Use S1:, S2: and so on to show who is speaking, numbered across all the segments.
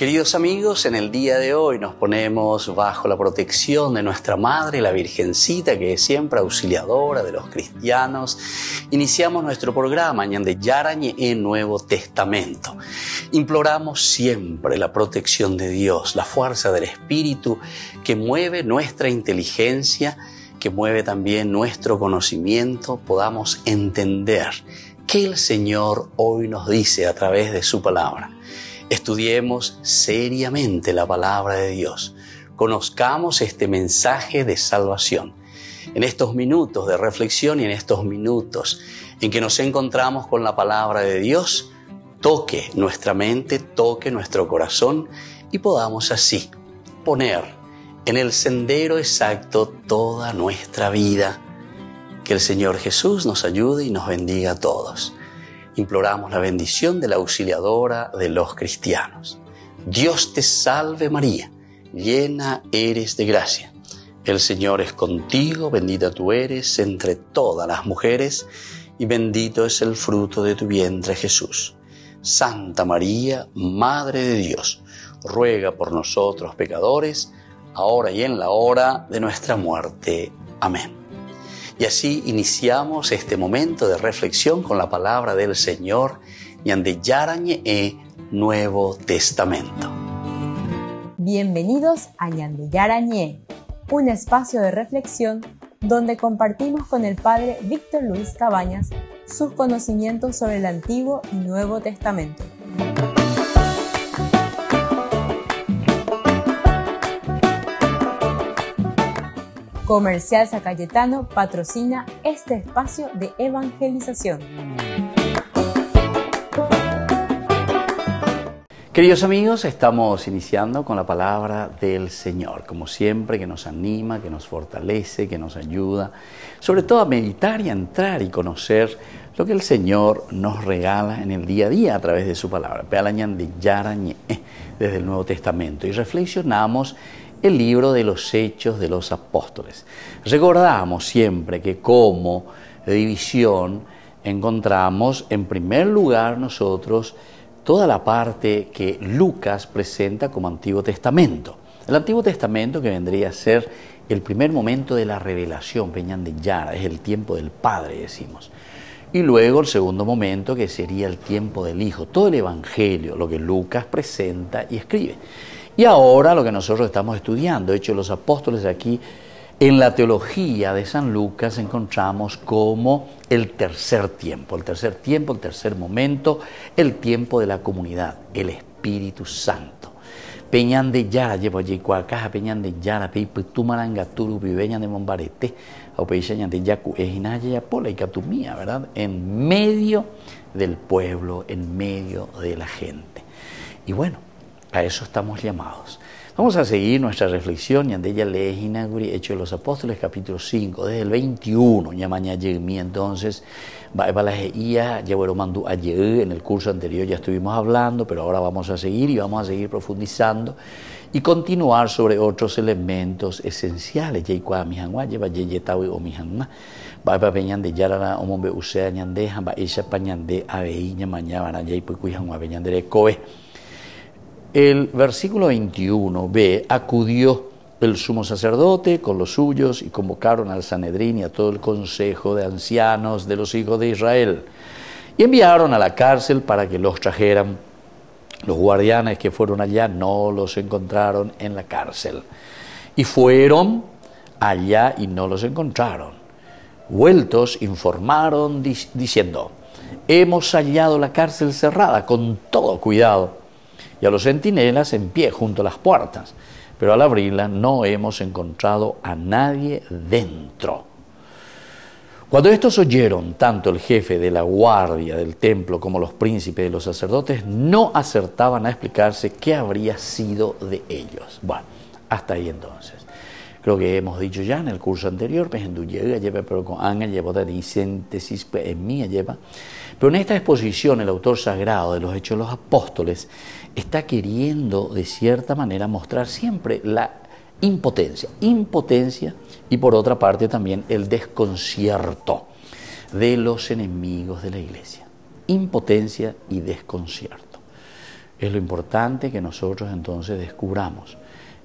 S1: Queridos amigos, en el día de hoy nos ponemos bajo la protección de nuestra Madre, la Virgencita, que es siempre auxiliadora de los cristianos. Iniciamos nuestro programa Ñande Yarañe en Nuevo Testamento. Imploramos siempre la protección de Dios, la fuerza del Espíritu que mueve nuestra inteligencia, que mueve también nuestro conocimiento, podamos entender qué el Señor hoy nos dice a través de su palabra. Estudiemos seriamente la palabra de Dios. Conozcamos este mensaje de salvación. En estos minutos de reflexión y en estos minutos en que nos encontramos con la palabra de Dios, toque nuestra mente, toque nuestro corazón y podamos así poner en el sendero exacto toda nuestra vida. Que el Señor Jesús nos ayude y nos bendiga a todos. Imploramos la bendición de la auxiliadora de los cristianos. Dios te salve María, llena eres de gracia. El Señor es contigo, bendita tú eres entre todas las mujeres y bendito es el fruto de tu vientre Jesús. Santa María, Madre de Dios, ruega por nosotros pecadores, ahora y en la hora de nuestra muerte. Amén. Y así iniciamos este momento de reflexión con la palabra del Señor, Ñande Yarañe Nuevo Testamento.
S2: Bienvenidos a Ñande Yarañe, un espacio de reflexión donde compartimos con el Padre Víctor Luis Cabañas sus conocimientos sobre el Antiguo y Nuevo Testamento. Comercial San Cayetano patrocina este espacio de evangelización.
S1: Queridos amigos, estamos iniciando con la palabra del Señor, como siempre, que nos anima, que nos fortalece, que nos ayuda, sobre todo a meditar y a entrar y conocer lo que el Señor nos regala en el día a día a través de su palabra. Ñande Yarañe desde el Nuevo Testamento y reflexionamos el libro de los Hechos de los Apóstoles. Recordamos siempre que como división encontramos en primer lugar nosotros toda la parte que Lucas presenta como Antiguo Testamento. El Antiguo Testamento que vendría a ser el primer momento de la revelación, Ñande Yara, es el tiempo del Padre, decimos. Y luego el segundo momento que sería el tiempo del Hijo, todo el Evangelio, lo que Lucas presenta y escribe. Y ahora lo que nosotros estamos estudiando, Hechos de los Apóstoles, aquí en la teología de San Lucas encontramos como el tercer tiempo, el tercer momento, el tiempo de la comunidad, el Espíritu Santo. Ñande Yara, llevo allí cuacaja, Ñande Yara, Peiputumaranga, Turu, Pibeña de Mombarete, Aupeixa Ñande Yacu, Ejinaya, Pola y Catumía, ¿verdad? En medio del pueblo, en medio de la gente. Y bueno, a eso estamos llamados. Vamos a seguir nuestra reflexión, Ñande Lejinaguri, Hechos de los Apóstoles, capítulo 5, desde el 21, Ñamaña Yegmi. Entonces, en el curso anterior ya estuvimos hablando, pero ahora vamos a seguir y vamos a seguir profundizando y continuar sobre otros elementos esenciales. El versículo 21b, acudió el sumo sacerdote con los suyos y convocaron al Sanedrín y a todo el consejo de ancianos de los hijos de Israel y enviaron a la cárcel para que los trajeran. Los guardianes que fueron allá no los encontraron en la cárcel y fueron allá y no los encontraron. Vueltos informaron diciendo: hemos hallado la cárcel cerrada con todo cuidado y a los centinelas en pie junto a las puertas, pero al abrirla no hemos encontrado a nadie dentro. Cuando estos oyeron, tanto el jefe de la guardia del templo como los príncipes de los sacerdotes no acertaban a explicarse qué habría sido de ellos. Bueno, hasta ahí entonces. Creo que hemos dicho ya en el curso anterior, pero en esta exposición el autor sagrado de los Hechos de los Apóstoles está queriendo de cierta manera mostrar siempre la impotencia y por otra parte también el desconcierto de los enemigos de la iglesia. Impotencia y desconcierto. es lo importante que nosotros entonces descubramos.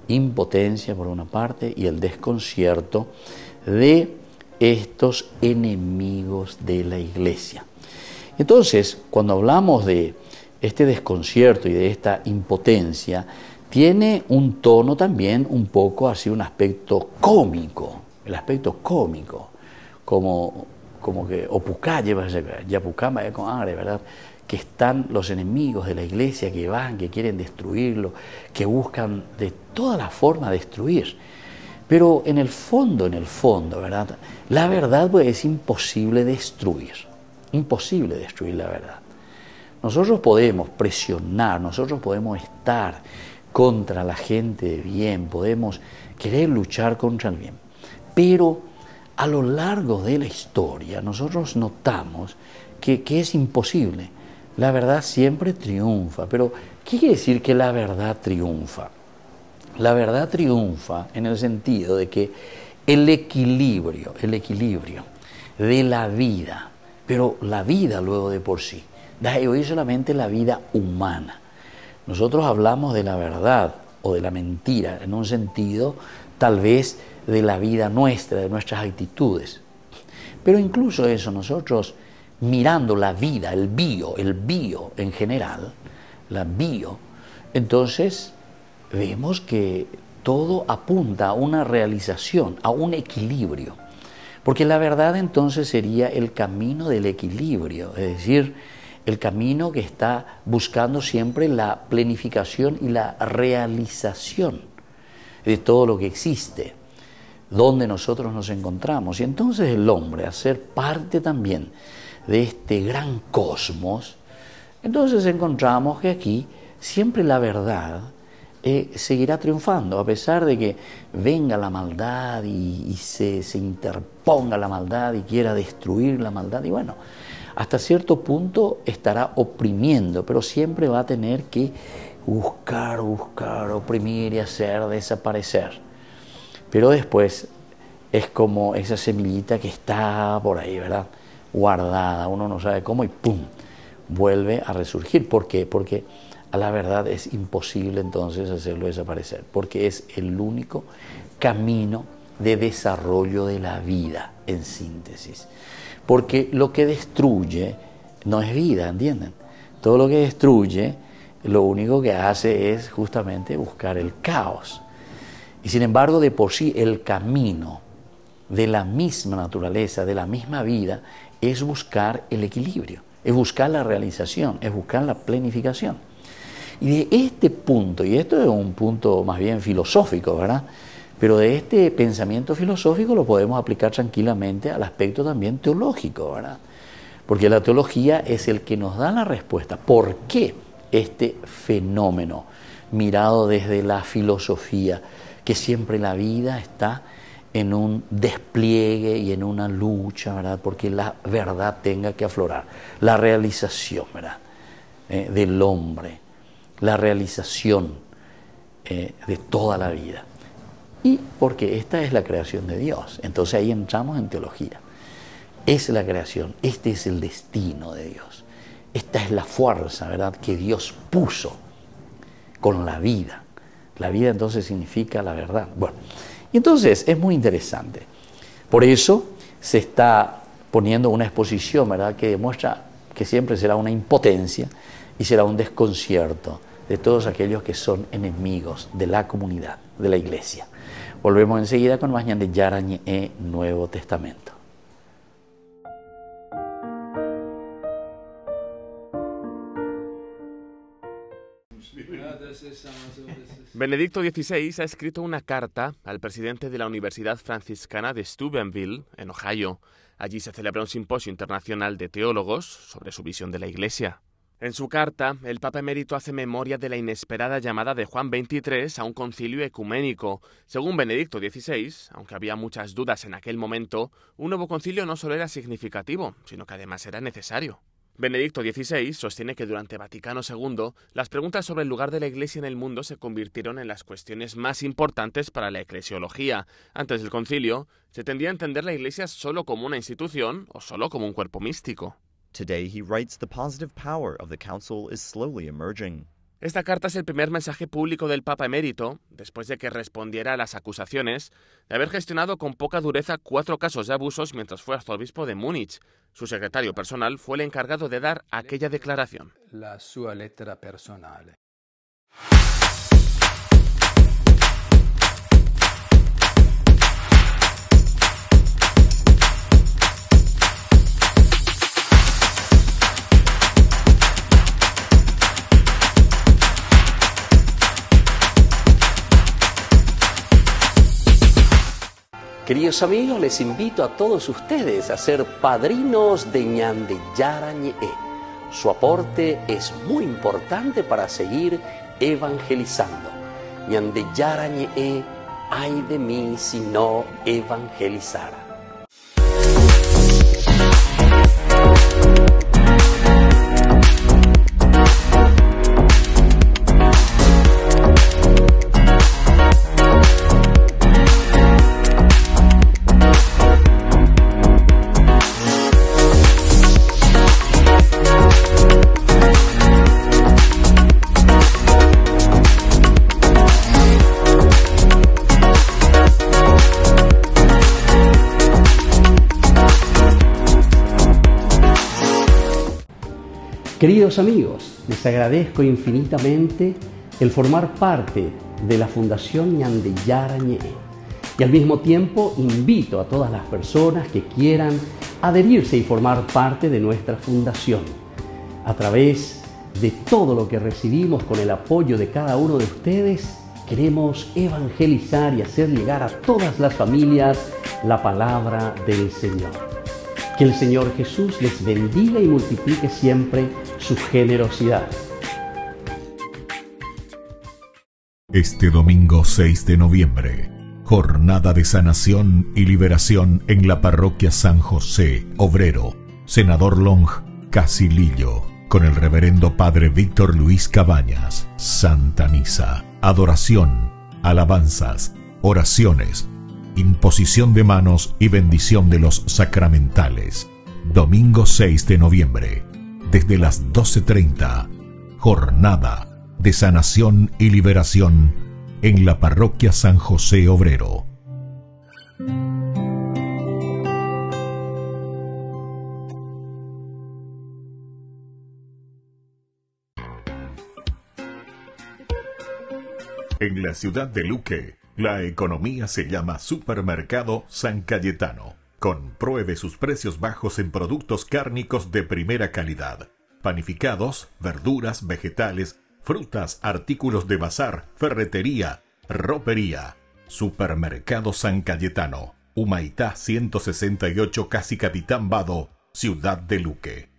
S1: Impotencia por una parte y el desconcierto de estos enemigos de la iglesia. Entonces, cuando hablamos de este desconcierto y de esta impotencia, tiene un tono también un poco así, un aspecto cómico, el aspecto cómico, como que opucalle, yapucama con hambre, ¿verdad? Que están los enemigos de la iglesia que van, que quieren destruirlo, que buscan de toda la forma destruir. Pero en el fondo, ¿verdad? La verdad pues, es imposible destruir la verdad. Nosotros podemos presionar, nosotros podemos estar contra la gente de bien, podemos querer luchar contra el bien, pero a lo largo de la historia nosotros notamos que es imposible. La verdad siempre triunfa, pero ¿qué quiere decir que la verdad triunfa? La verdad triunfa en el sentido de que el equilibrio de la vida, pero la vida luego de por sí, de hoy solamente la vida humana. Nosotros hablamos de la verdad o de la mentira en un sentido tal vez de la vida nuestra, de nuestras actitudes. Pero incluso eso, nosotros mirando la vida, el bio en general, la bio, entonces vemos que todo apunta a una realización, a un equilibrio. Porque la verdad entonces sería el camino del equilibrio, es decir, el camino que está buscando siempre la planificación y la realización de todo lo que existe, donde nosotros nos encontramos. Y entonces el hombre, a ser parte también de este gran cosmos, entonces encontramos que aquí siempre la verdad seguirá triunfando, a pesar de que venga la maldad y se interponga la maldad y quiera destruir la maldad. Y bueno, hasta cierto punto estará oprimiendo, pero siempre va a tener que buscar, oprimir y hacer desaparecer. Pero después es como esa semillita que está por ahí, ¿verdad? Guardada, uno no sabe cómo y ¡pum! Vuelve a resurgir. ¿Por qué? Porque a la verdad es imposible entonces hacerlo desaparecer, porque es el único camino de desarrollo de la vida, en síntesis. Porque lo que destruye no es vida, ¿entienden? Todo lo que destruye, lo único que hace es justamente buscar el caos. Y sin embargo, de por sí, el camino de la misma naturaleza, de la misma vida, es buscar el equilibrio, es buscar la realización, es buscar la planificación. Y de este punto, y esto es un punto más bien filosófico, ¿verdad? Pero de este pensamiento filosófico lo podemos aplicar tranquilamente al aspecto también teológico, ¿verdad? Porque la teología es el que nos da la respuesta. ¿Por qué este fenómeno mirado desde la filosofía, que siempre la vida está en un despliegue y en una lucha, ¿verdad? Porque la verdad tenga que aflorar, la realización, ¿verdad? Del hombre, la realización de toda la vida. Y porque esta es la creación de Dios. Entonces ahí entramos en teología. Es la creación, este es el destino de Dios. Esta es la fuerza, ¿verdad?, que Dios puso con la vida. La vida entonces significa la verdad. Bueno, y entonces es muy interesante. Por eso se está poniendo una exposición, ¿verdad?, que demuestra que siempre será una impotencia y será un desconcierto de todos aquellos que son enemigos de la comunidad, de la iglesia. Volvemos enseguida con más de Yarañe Nuevo Testamento.
S3: Benedicto XVI ha escrito una carta al presidente de la Universidad Franciscana de Steubenville, en Ohio. Allí se celebra un simposio internacional de teólogos sobre su visión de la Iglesia. En su carta, el Papa Emérito hace memoria de la inesperada llamada de Juan XXIII a un concilio ecuménico. Según Benedicto XVI, aunque había muchas dudas en aquel momento, un nuevo concilio no solo era significativo, sino que además era necesario. Benedicto XVI sostiene que durante Vaticano II, las preguntas sobre el lugar de la Iglesia en el mundo se convirtieron en las cuestiones más importantes para la eclesiología. Antes del concilio, se tendía a entender la Iglesia solo como una institución o solo como un cuerpo místico.
S4: Today he writes the positive power of the council is slowly emerging.
S3: Esta carta es el primer mensaje público del Papa emérito, después de que respondiera a las acusaciones de haber gestionado con poca dureza 4 casos de abusos mientras fue arzobispo de Múnich. Su secretario personal fue el encargado de dar aquella declaración.
S4: La sua lettera personale.
S1: Queridos amigos, les invito a todos ustedes a ser padrinos de Ñande Yarañe. Su aporte es muy importante para seguir evangelizando. Ñande Yarañe, ay de mí si no evangelizara. Queridos amigos, les agradezco infinitamente el formar parte de la Fundación Ñande Yarañe y al mismo tiempo invito a todas las personas que quieran adherirse y formar parte de nuestra fundación. A través de todo lo que recibimos con el apoyo de cada uno de ustedes, queremos evangelizar y hacer llegar a todas las familias la palabra del Señor. Que el Señor Jesús les bendiga y multiplique siempre su generosidad.
S5: Este domingo 6 de noviembre, jornada de sanación y liberación en la parroquia San José Obrero, Senador Long, Casilillo, con el reverendo Padre Víctor Luis Cabañas. Santa Misa, adoración, alabanzas, oraciones, imposición de manos y bendición de los sacramentales. Domingo 6 de noviembre, desde las 12:30, jornada de sanación y liberación en la parroquia San José Obrero. En la ciudad de Luque, la economía se llama Supermercado San Cayetano. Compruebe sus precios bajos en productos cárnicos de primera calidad. Panificados, verduras, vegetales, frutas, artículos de bazar, ferretería, ropería. Supermercado San Cayetano, Humaitá 168, Casi Capitán Vado, ciudad de Luque.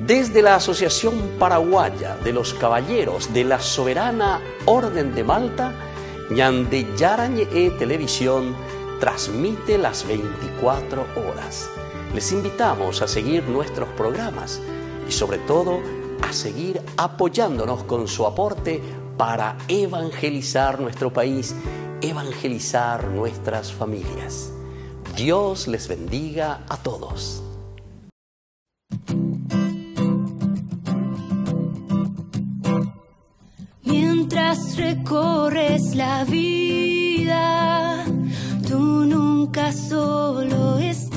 S1: Desde la Asociación Paraguaya de los Caballeros de la Soberana Orden de Malta, Ñande Yarañe Televisión transmite las 24 horas. Les invitamos a seguir nuestros programas y sobre todo a seguir apoyándonos con su aporte para evangelizar nuestro país, evangelizar nuestras familias. Dios les bendiga a todos.
S6: Mientras recorres la vida, tú nunca solo estás.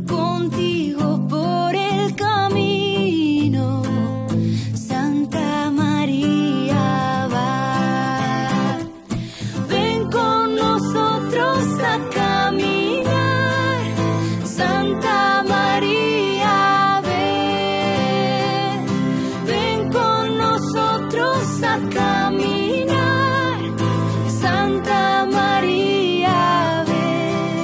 S6: Contigo por el camino, Santa María va. Ven con nosotros a caminar, Santa María, ven. Ven con nosotros a caminar, Santa María, ven.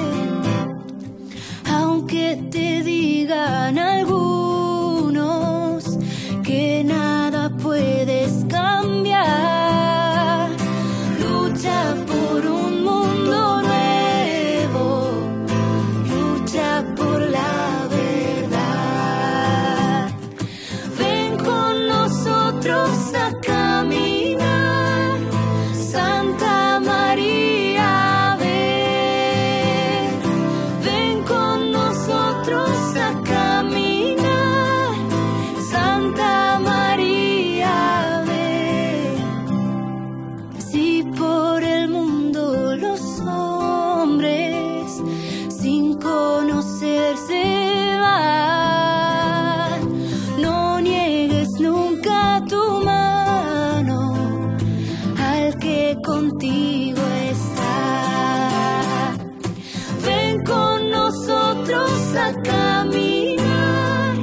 S6: caminar.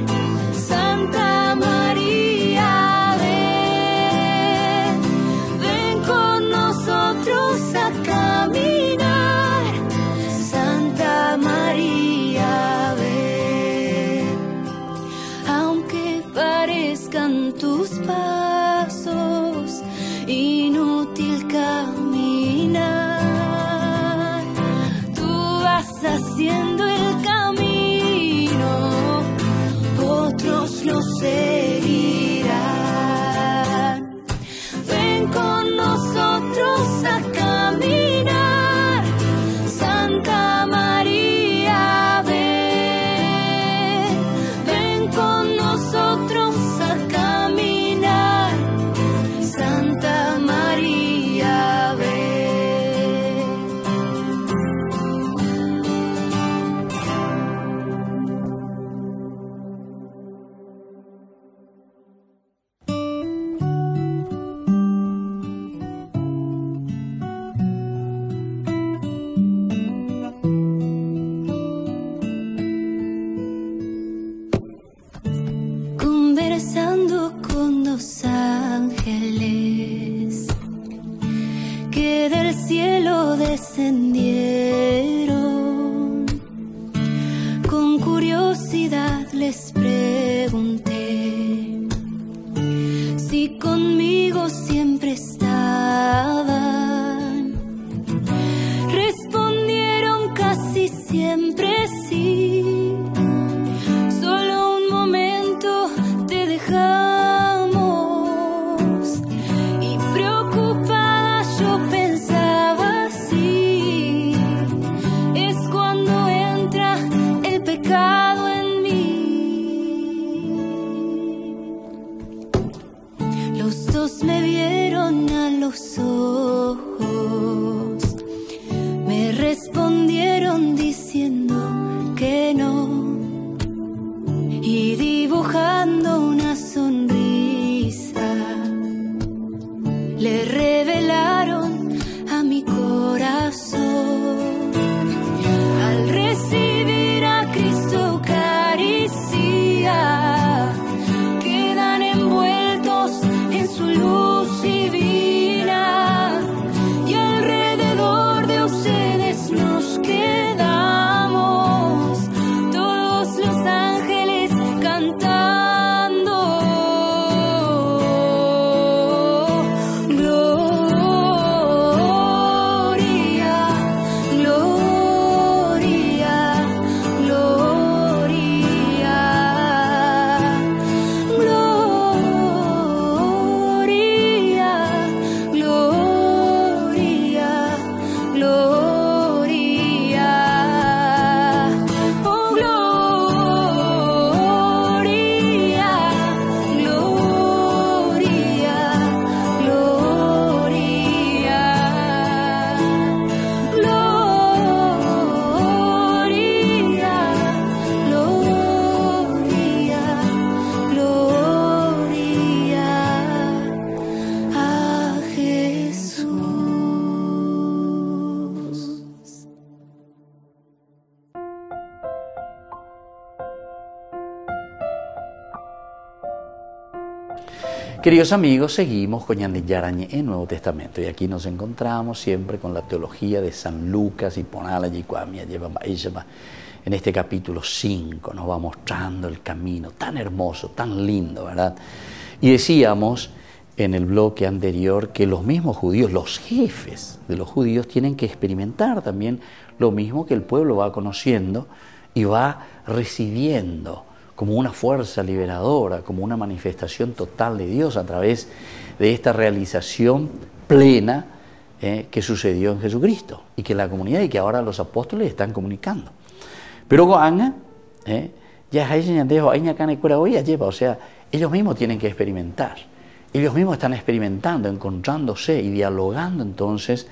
S6: Santa María, ven con nosotros a caminar. Santa María, ven. Aunque parezcan tus pasos inútil caminar, tú vas haciendo el camino, otros lo seguirán. Ven con nosotros a caminar. Santa María, ven con nosotros a caminar. Santa María, conversando con dos ángeles que del cielo descendieron. Con curiosidad les pregunté si conmigo siempre estaban. Respondieron casi siempre sí. Solo un momento te dejamos, y preocupada yo pensaba así. Es cuando entra el pecado en mí. Los dos me vieron a los ojos, me respondieron diciendo que no, y dibujando una sonrisa le revelaron a mi corazón. Al recibir a Cristo Eucaristía, quedan envueltos en su luz divina, y alrededor de ustedes nos quedamos, todos los ángeles cantando. Gloria, gloria, gloria, gloria, gloria, gloria. Oh, gloria, gloria, gloria, gloria, gloria a Jesús.
S1: Queridos amigos, seguimos con Ñande Yarañe en Nuevo Testamento, y aquí nos encontramos siempre con la teología de San Lucas y Ponala Yicuamia lleva en este capítulo 5 nos va mostrando el camino tan hermoso, tan lindo, ¿verdad? Y decíamos en el bloque anterior que los mismos judíos, los jefes de los judíos, tienen que experimentar también lo mismo que el pueblo va conociendo y va recibiendo como una fuerza liberadora, como una manifestación total de Dios a través de esta realización plena que sucedió en Jesucristo, y que la comunidad y que ahora los apóstoles están comunicando. Pero o sea, ellos mismos tienen que experimentar. Ellos mismos están experimentando, encontrándose y dialogando entonces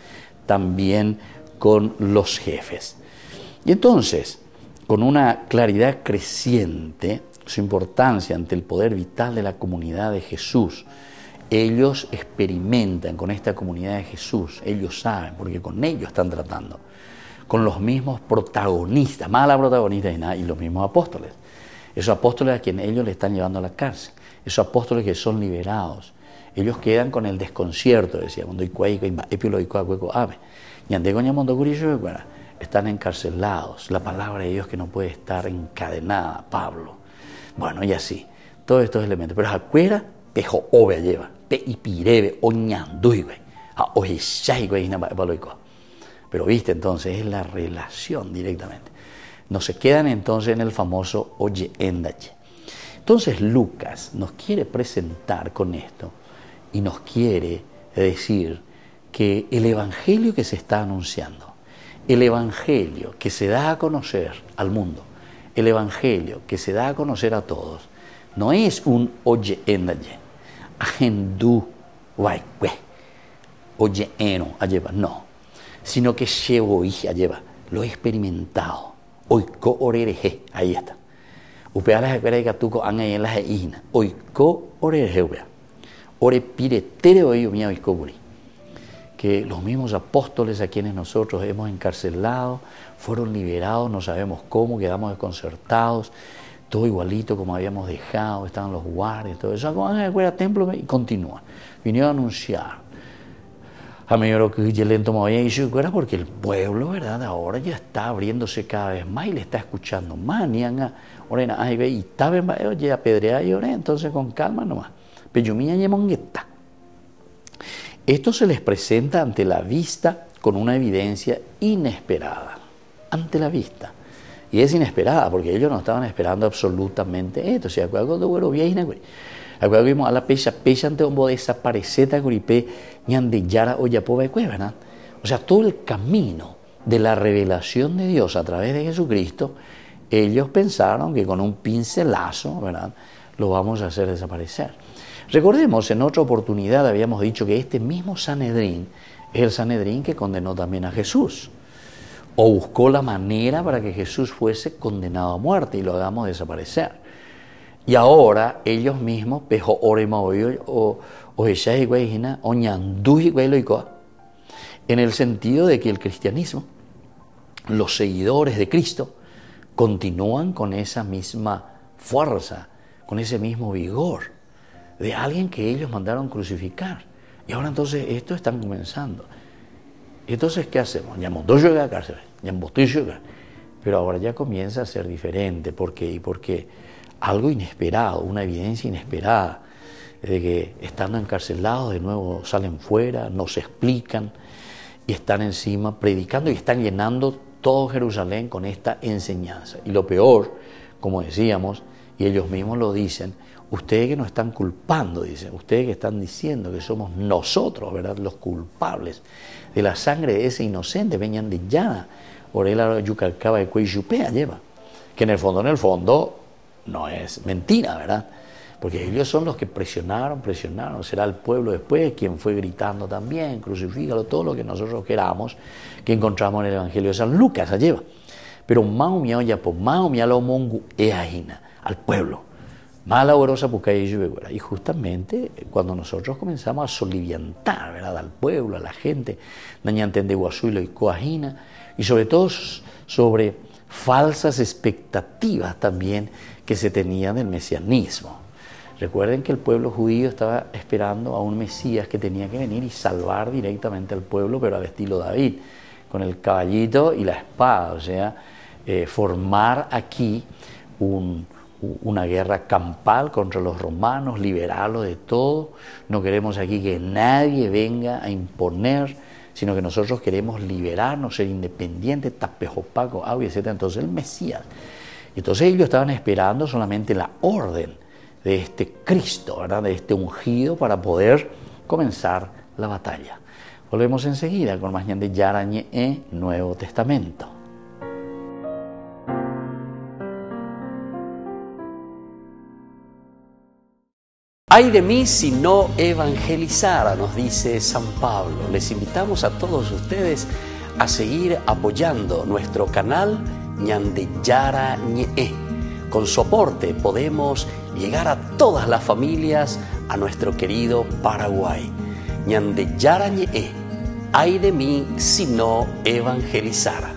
S1: también con los jefes. Y entonces, con una claridad creciente, su importancia ante el poder vital de la comunidad de Jesús, ellos experimentan con esta comunidad de Jesús, ellos saben, porque con ellos están tratando, con los mismos protagonistas, mala protagonista y los mismos apóstoles. Esos apóstoles a quienes ellos le están llevando a la cárcel, esos apóstoles que son liberados, ellos quedan con el desconcierto, decíamos, están encarcelados, la palabra de Dios que no puede estar encadenada, Pablo. Bueno, y así, todos estos elementos. Pero afuera, pejo obvia lleva, pe y pirebe, oñandui, güey, a ojishai, güey, pero viste, entonces es la relación directamente. No se quedan entonces en el famoso oye endache. Entonces Lucas nos quiere presentar con esto y nos quiere decir que el evangelio que se está anunciando, el evangelio que se da a conocer al mundo, el evangelio que se da a conocer a todos, no es un oye endaye, agendú, guayque, oye eno, alleva, no, sino que llevo y alleva, lo he experimentado, oiko orereje, ahí está. Upea las escuelas de Catuco han ahí en las islas, oiko orereje, upea, ore pire tere oyo mía oiko buri. Que los mismos apóstoles a quienes nosotros hemos encarcelado fueron liberados, no sabemos cómo, quedamos desconcertados, todo igualito como habíamos dejado, estaban los guardias, todo eso, van a la templo y continúan. Vinieron a anunciar. A mí lo que yo lento me había dicho porque el pueblo, ¿verdad? Ahora ya está abriéndose cada vez más y le está escuchando más. Y estaba en apedreada y oré, entonces con calma nomás. Pero yo me mongueta. Esto se les presenta ante la vista con una evidencia inesperada. Ante la vista. Y es inesperada porque ellos no estaban esperando absolutamente esto. O sea, algo de güero viene, güey. Algo vimos a la pecha ante un bo desapareceta guripe ñande yara o yapoba de ¿verdad? O sea, todo el camino de la revelación de Dios a través de Jesucristo, ellos pensaron que con un pincelazo, ¿verdad?, lo vamos a hacer desaparecer. Recordemos, en otra oportunidad habíamos dicho que este mismo Sanedrín es el Sanedrín que condenó también a Jesús, o buscó la manera para que Jesús fuese condenado a muerte y lo hagamos desaparecer. Y ahora ellos mismos, pejo orema o en el sentido de que el cristianismo, los seguidores de Cristo, continúan con esa misma fuerza, con ese mismo vigor de alguien que ellos mandaron crucificar. Y ahora entonces esto están comenzando. Entonces, ¿qué hacemos? Ya montó yo a la cárcel, ya montó yo. Pero ahora ya comienza a ser diferente. ¿Por qué? Porque algo inesperado, una evidencia inesperada de que estando encarcelados de nuevo salen fuera, nos explican y están encima predicando y están llenando todo Jerusalén con esta enseñanza. Y lo peor, como decíamos, y ellos mismos lo dicen, ustedes que nos están culpando, dicen, ustedes que están diciendo que somos nosotros, ¿verdad?, los culpables de la sangre de ese inocente, venían de llana, orela yucalcaba de cueyupea lleva, que en el fondo no es mentira, ¿verdad? Porque ellos son los que presionaron, será el pueblo después quien fue gritando también, crucifícalo, todo lo que nosotros queramos, que encontramos en el Evangelio de San Lucas, allá. Pero Mao Miao Yapo, Mao Miao Mongu Eajina, al pueblo, mala orosa y justamente cuando nosotros comenzamos a soliviantar, ¿verdad?, al pueblo, a la gente, Nañantende Guasuilo y Coajina, y sobre todo sobre falsas expectativas también que se tenían del mesianismo. Recuerden que el pueblo judío estaba esperando a un Mesías que tenía que venir y salvar directamente al pueblo, pero al estilo David, con el caballito y la espada, o sea, formar aquí una guerra campal contra los romanos, liberarlos de todo. No queremos aquí que nadie venga a imponer, sino que nosotros queremos liberarnos, ser independientes, tapejopaco, agua, etc. Entonces el Mesías. Entonces ellos estaban esperando solamente la orden de este Cristo, ¿verdad?, de este ungido para poder comenzar la batalla. Volvemos enseguida con más de Yarañe Nuevo Testamento.
S7: Ay de mí si no evangelizara, nos dice San Pablo. Les invitamos a todos ustedes a seguir apoyando nuestro canal Ñande Yarañe. Con su aporte podemos llegar a todas las familias, a nuestro querido Paraguay. Ñande Yarañe. Ay de mí si no evangelizara.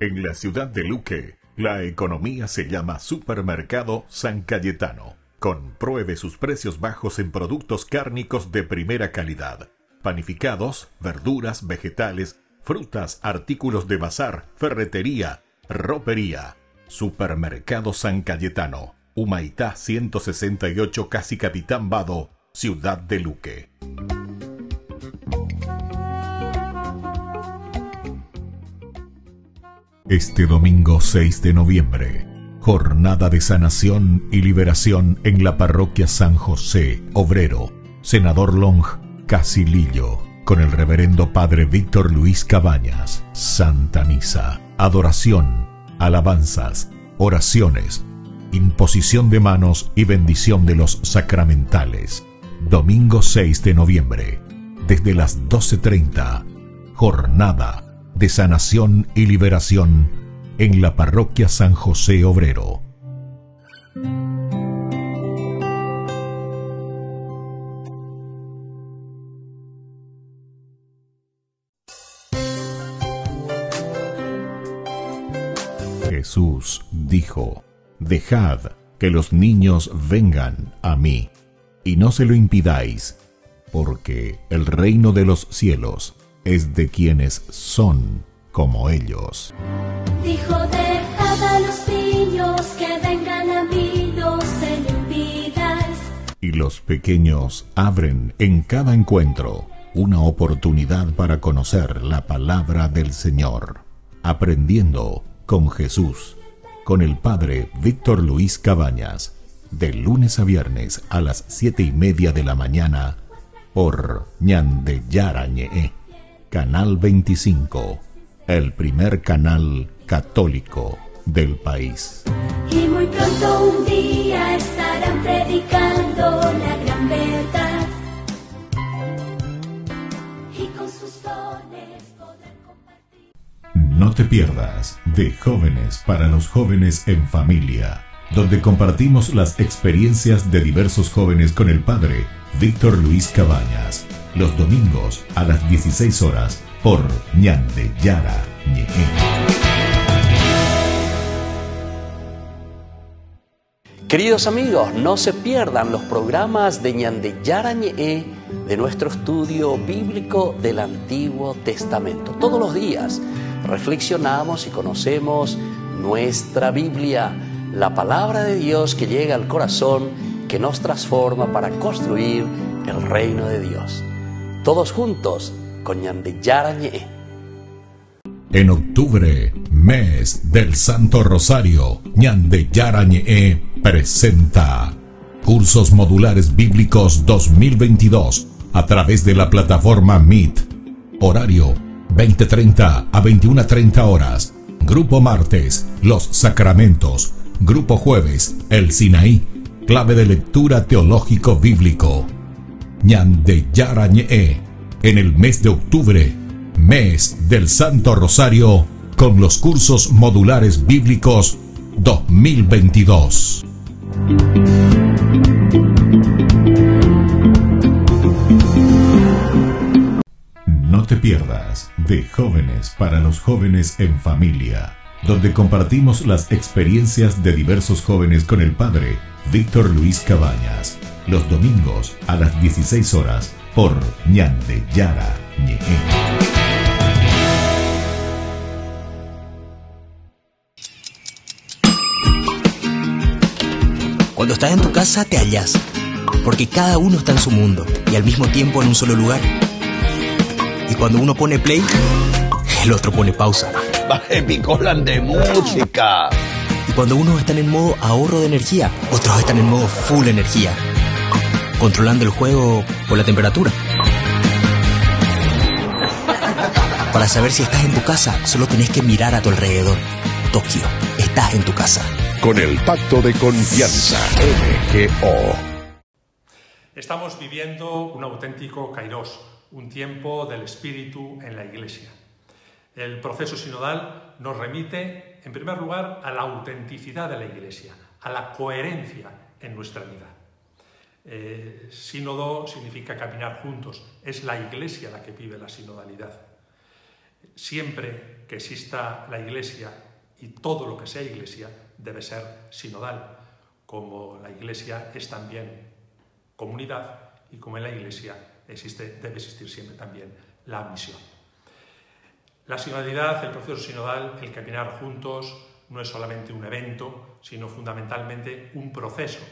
S5: En la ciudad de Luque, la economía se llama Supermercado San Cayetano. Compruebe sus precios bajos en productos cárnicos de primera calidad. Panificados, verduras, vegetales, frutas, artículos de bazar, ferretería, ropería. Supermercado San Cayetano, Humaitá 168, Casi Capitán Vado, ciudad de Luque. Este domingo 6 de noviembre, jornada de sanación y liberación en la parroquia San José, Obrero, Senador Long, Casilillo, con el reverendo padre Víctor Luis Cabañas. Santa Misa, adoración, alabanzas, oraciones, imposición de manos y bendición de los sacramentales. Domingo 6 de noviembre, desde las 12:30, jornada de sanación y liberación en la parroquia San José Obrero. Jesús dijo: dejad que los niños vengan a mí, y no se lo impidáis, porque el reino de los cielos es de quienes son como ellos.
S6: Dijo, dejad a los niños que vengan a mí, no se lo impidáis.
S5: Y los pequeños abren en cada encuentro una oportunidad para conocer la palabra del Señor, aprendiendo con Jesús, con el padre Víctor Luis Cabañas, de lunes a viernes a las 7:30 de la mañana, por Ñandeyarañe, Canal 25, el primer canal católico del país.
S6: Y muy pronto un día estarán predicando la gran verdad, y con sus dones podrán compartir.
S5: No te pierdas de Jóvenes para los Jóvenes en Familia, donde compartimos las experiencias de diversos jóvenes con el padre Víctor Luis Cabañas, los domingos a las 16 horas por Ñandeyarañe.
S1: Queridos amigos, no se pierdan los programas de Ñandeyarañe, de nuestro estudio bíblico del Antiguo Testamento. Todos los días reflexionamos y conocemos nuestra Biblia, la palabra de Dios que llega al corazón, que nos transforma para construir el reino de Dios. Todos juntos con Ñandeyarañe.
S5: En octubre, mes del Santo Rosario, Ñandeyarañe presenta Cursos Modulares Bíblicos 2022 a través de la plataforma Meet. Horario 20:30 a 21:30 horas. Grupo martes, los sacramentos. Grupo jueves, el Sinaí, clave de lectura teológico bíblico. Ñandeyarañe, en el mes de octubre, mes del Santo Rosario, con los cursos modulares bíblicos 2022. No te pierdas de Jóvenes para los Jóvenes en Familia, donde compartimos las experiencias de diversos jóvenes con el padre Víctor Luis Cabañas, los domingos a las 16 horas por Ñandeyarañe.
S8: Cuando estás en tu casa te hallas, porque cada uno está en su mundo y al mismo tiempo en un solo lugar. Y cuando uno pone play, el otro pone pausa.
S9: Baje picolan de música.
S8: Y cuando unos están en modo ahorro de energía, otros están en modo full energía, controlando el juego por la temperatura. Para saber si estás en tu casa, solo tenés que mirar a tu alrededor. Tokio, estás en tu casa.
S10: Con el Pacto de Confianza, MGO.
S11: Estamos viviendo un auténtico kairos, un tiempo del Espíritu en la Iglesia. El proceso sinodal nos remite, en primer lugar, a la autenticidad de la Iglesia, a la coherencia en nuestra vida. Sínodo significa caminar juntos, es la Iglesia la que vive la sinodalidad. Siempre que exista la Iglesia y todo lo que sea Iglesia debe ser sinodal, como la Iglesia es también comunidad y como en la Iglesia debe existir siempre también la misión. La sinodalidad, el proceso sinodal, el caminar juntos, no es solamente un evento, sino fundamentalmente un proceso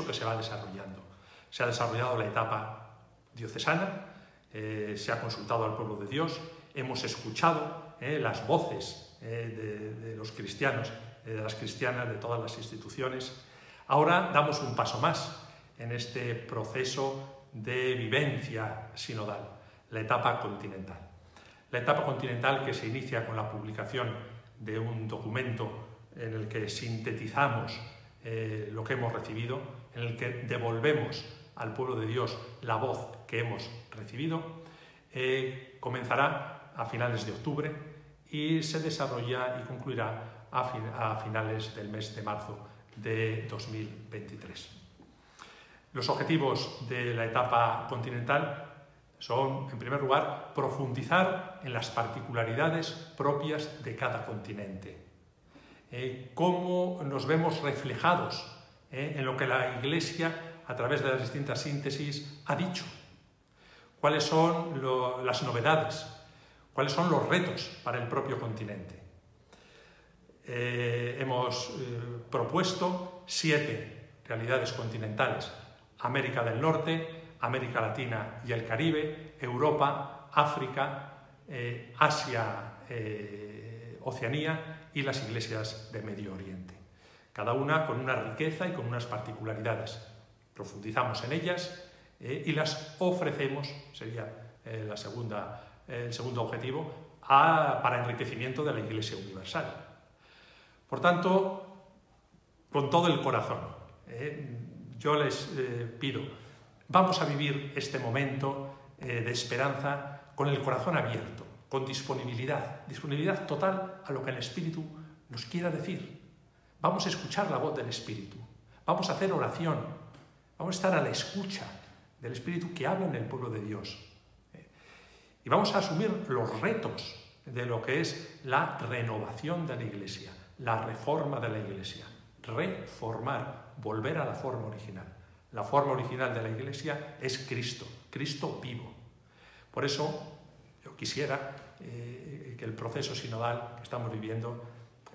S11: que se va desarrollando. Se ha desarrollado la etapa diocesana, se ha consultado al pueblo de Dios, hemos escuchado las voces de los cristianos, de las cristianas, de todas las instituciones. Ahora damos un paso más en este proceso de vivencia sinodal, la etapa continental. La etapa continental que se inicia con la publicación de un documento en el que sintetizamos lo que hemos recibido, en el que devolvemos al pueblo de Dios la voz que hemos recibido, comenzará a finales de octubre y se desarrolla y concluirá a finales del mes de marzo de 2023. Los objetivos de la etapa continental son, en primer lugar, profundizar en las particularidades propias de cada continente. Cómo nos vemos reflejados en lo que la Iglesia, a través de las distintas síntesis, ha dicho. Cuáles son las novedades, cuáles son los retos para el propio continente. Hemos propuesto 7 realidades continentales: América del Norte, América Latina y el Caribe, Europa, África, Asia, Oceanía y las iglesias de Medio Oriente. Cada una con una riqueza y con unas particularidades. Profundizamos en ellas y las ofrecemos, sería el segundo objetivo, para enriquecimiento de la Iglesia Universal. Por tanto, con todo el corazón, yo les pido, vamos a vivir este momento de esperanza con el corazón abierto, con disponibilidad total a lo que el Espíritu nos quiera decir. Vamos a escuchar la voz del Espíritu, vamos a hacer oración, vamos a estar a la escucha del Espíritu que habla en el pueblo de Dios. Y vamos a asumir los retos de lo que es la renovación de la Iglesia, la reforma de la Iglesia. Reformar, volver a la forma original. La forma original de la Iglesia es Cristo, Cristo vivo. Por eso yo quisiera que el proceso sinodal que estamos viviendo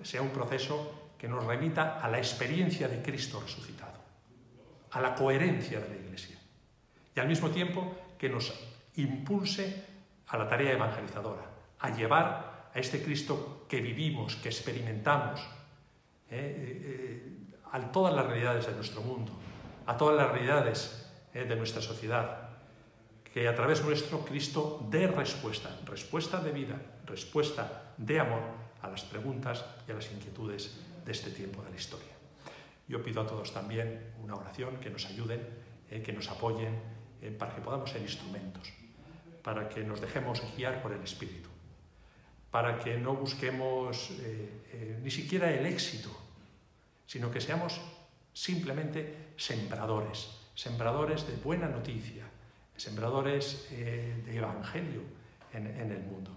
S11: sea un proceso que nos remita a la experiencia de Cristo resucitado, a la coherencia de la Iglesia, y al mismo tiempo que nos impulse a la tarea evangelizadora, a llevar a este Cristo que vivimos, que experimentamos, a todas las realidades de nuestro mundo, a todas las realidades de nuestra sociedad, que a través nuestro Cristo dé respuesta de vida, respuesta de amor a las preguntas y a las inquietudes de este tiempo de la historia. Yo pido a todos también una oración, que nos ayuden, que nos apoyen, para que podamos ser instrumentos, para que nos dejemos guiar por el Espíritu, para que no busquemos ni siquiera el éxito, sino que seamos simplemente sembradores de buena noticia, sembradores de evangelio en el mundo.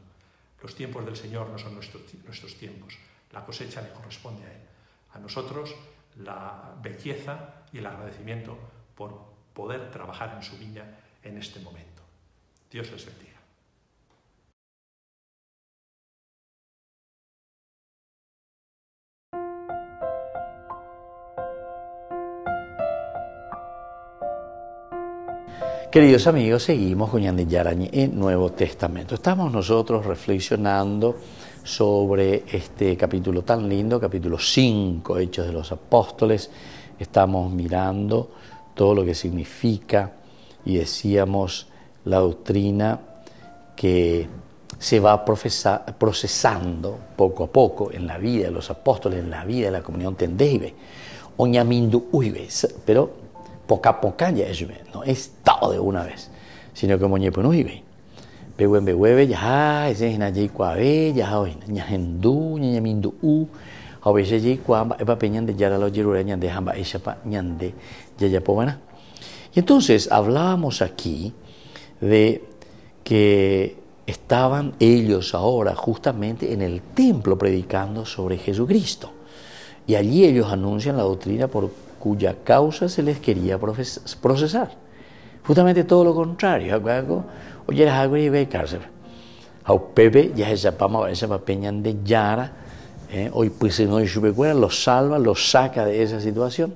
S11: Los tiempos del Señor no son nuestros tiempos, la cosecha le corresponde a Él. A nosotros la belleza y el agradecimiento por poder trabajar en su viña en este momento. Dios les bendiga.
S1: Queridos amigos, seguimos con Ñande Yarañe en Nuevo Testamento. Estamos nosotros reflexionando sobre este capítulo tan lindo, capítulo 5, Hechos de los Apóstoles. Estamos mirando todo lo que significa y decíamos la doctrina que se va procesando poco a poco en la vida de los apóstoles, en la vida de la comunión tendeibe. Oñamindu uibes, pero poca ya es, no es todo de una vez, sino que moñepo no ibe. Behueve, ya, ese es nayi cuave, ya hoy, ñajendu, ñamindu a veces allí cuamba, epa peñan de yara los yerura, ñande jamba, echapa, ñande, yayapovana. Y entonces hablábamos aquí de que estaban ellos ahora justamente en el templo predicando sobre Jesucristo. Y allí ellos anuncian la doctrina por cuya causa se les quería procesar. Justamente todo lo contrario. Oye, las aguas y ve cárcel. A Pepe ya se llama esa peñan de Yara. Hoy pues no lo salva, lo saca de esa situación.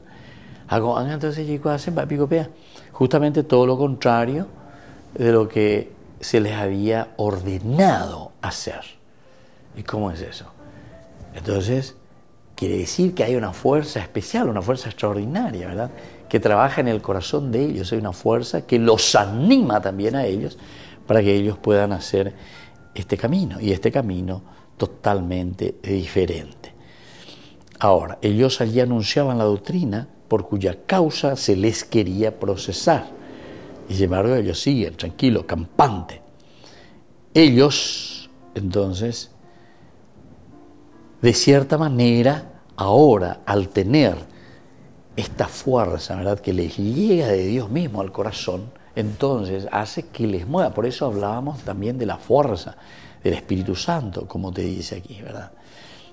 S1: Entonces chicos hacen picopea. Justamente todo lo contrario de lo que se les había ordenado hacer. ¿Y cómo es eso? Entonces, quiere decir que hay una fuerza especial, una fuerza extraordinaria, ¿verdad? Que trabaja en el corazón de ellos. Hay una fuerza que los anima también a ellos para que ellos puedan hacer este camino. Y este camino totalmente diferente. Ahora, ellos allí anunciaban la doctrina por cuya causa se les quería procesar. Y sin embargo ellos siguen, tranquilos, campantes. Ellos, entonces, de cierta manera, ahora, al tener esta fuerza, ¿verdad?, que les llega de Dios mismo al corazón, entonces hace que les mueva. Por eso hablábamos también de la fuerza del Espíritu Santo, como te dice aquí, ¿verdad?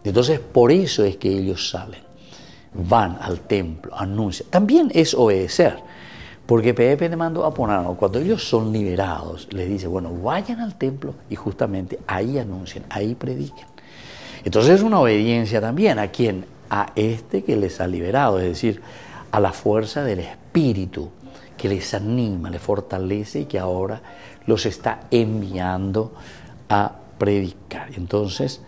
S1: Entonces, por eso es que ellos salen, van al templo, anuncian. También es obedecer, porque Pepe le mandó a poner, cuando ellos son liberados, les dice, bueno, vayan al templo y justamente ahí anuncien, ahí prediquen. Entonces es una obediencia también, ¿a quién? A este que les ha liberado, es decir, a la fuerza del Espíritu que les anima, les fortalece y que ahora los está enviando a predicar. Entonces,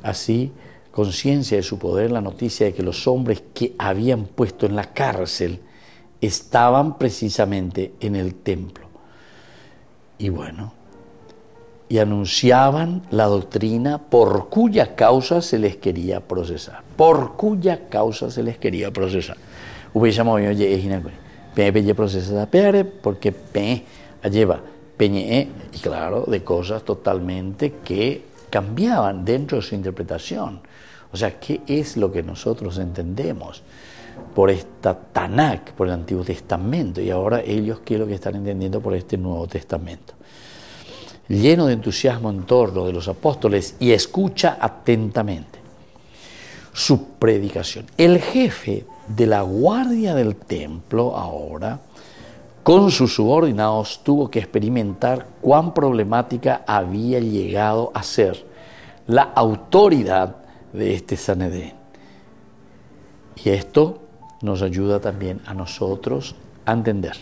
S1: así, conciencia de su poder, la noticia de que los hombres que habían puesto en la cárcel estaban precisamente en el templo. Y bueno, y anunciaban la doctrina por cuya causa se les quería procesar. Por cuya causa se les quería procesar. Pepe procesa porque Pe lleva Peñe, y claro, de cosas totalmente que cambiaban dentro de su interpretación. O sea, ¿qué es lo que nosotros entendemos por esta Tanakh, por el Antiguo Testamento? Y ahora ellos, ¿qué es lo que están entendiendo por este Nuevo Testamento? Lleno de entusiasmo en torno de los apóstoles y escucha atentamente su predicación. El jefe de la guardia del templo ahora, con sus subordinados, tuvo que experimentar cuán problemática había llegado a ser la autoridad de este Sanedrín. Y esto nos ayuda también a nosotros a entender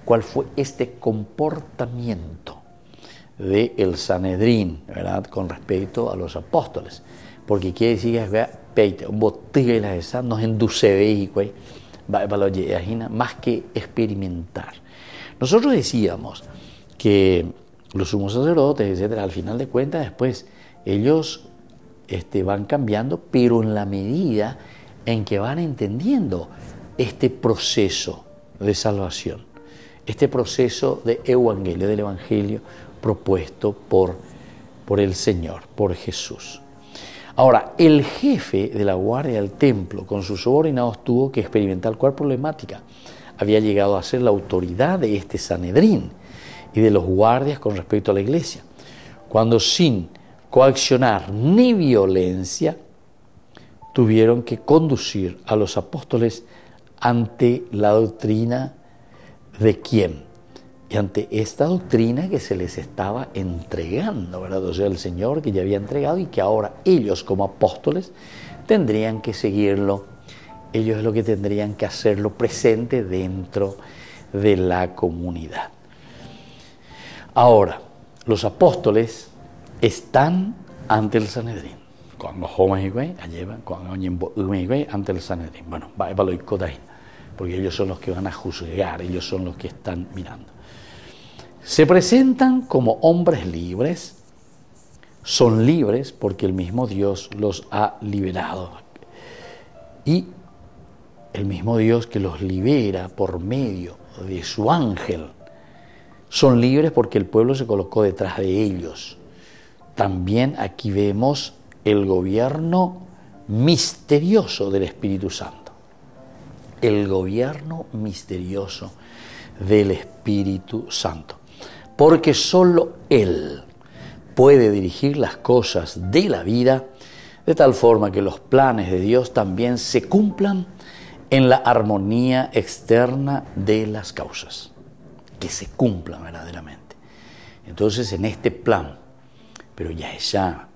S1: cuál fue este comportamiento del Sanedrín, ¿verdad?, con respecto a los apóstoles. Porque quiere decir que nos enduce más que experimentar. Nosotros decíamos que los sumos sacerdotes, etcétera, al final de cuentas, después ellos van cambiando, pero en la medida en que van entendiendo este proceso de salvación, este proceso de evangelio, del evangelio propuesto por el Señor, por Jesús. Ahora, el jefe de la guardia del templo con sus subordinados tuvo que experimentar cuál problemática había llegado a ser la autoridad de este Sanedrín y de los guardias con respecto a la iglesia, cuando sin coaccionar ni violencia tuvieron que conducir a los apóstoles ante la doctrina de quién, y ante esta doctrina que se les estaba entregando, ¿verdad? O sea, el Señor que ya había entregado y que ahora ellos como apóstoles tendrían que seguirlo. Ellos es lo que tendrían que hacerlo presente dentro de la comunidad. Ahora, los apóstoles están ante el Sanedrín. Ante el Sanedrín. Bueno, porque ellos son los que van a juzgar, ellos son los que están mirando. Se presentan como hombres libres, son libres porque el mismo Dios los ha liberado. Y el mismo Dios que los libera por medio de su ángel, son libres porque el pueblo se colocó detrás de ellos. También aquí vemos el gobierno misterioso del Espíritu Santo. El gobierno misterioso del Espíritu Santo. Porque solo Él puede dirigir las cosas de la vida de tal forma que los planes de Dios también se cumplan en la armonía externa de las causas, que se cumplan verdaderamente. Entonces, en este plan, pero ya